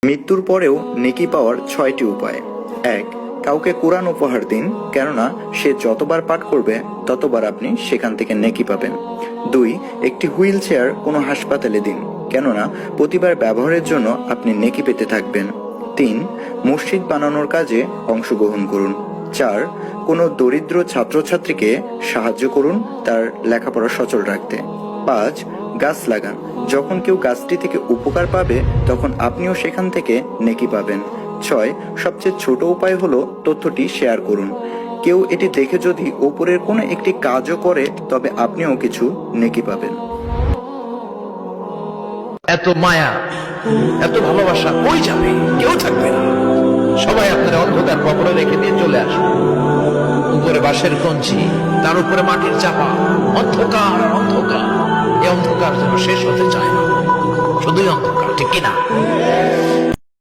মৃত্যুর পরেও নেকি পাওয়ার 6টি উপায়। 1. কাউকে কোরআন উপহার দিন, কেননা সে যতবার পাঠ করবে ততবার আপনি সেখান থেকে নেকি পাবেন। 2. একটি হুইল চেয়ার কোনো হাসপাতালে দিন, কেননা প্রতিবার ব্যবহারের জন্য আপনি নেকি পেতে থাকবেন। 3. মসজিদ বানানোর কাজে অংশগ্রহণ করুন। 4. কোনো দরিদ্র ছাত্রছাত্রীকে সাহায্য করুন তার লেখাপড়া সচল রাখতে। 5. গাছ লাগান, যখন কেউ গাছটি থেকে উপকার পাবে তখন আপনিও সেখান থেকে নেকি পাবেন। 6. সবচেয়ে ছোট উপায় হলো তথ্যটি শেয়ার করুন। কেউ এটি দেখে যদি উপরের কোনো একটি কাজও করে তবে আপনিও কিছু নেকি পাবেন। এত মায়া, এত ভালোবাসা কই যাবে? কেউ থাকবে না। সবাই আপনার অন্ধকার কবরে রেখে দিয়ে চলে আসবে। উপরে বাঁশের কঞ্চি, তার উপরে মাটির চাপা, অন্ধকার আর অন্ধকার। এই অন্ধকার যেন শেষ হতে চায় না, শুধুই অন্ধকার, ঠিক কিনা?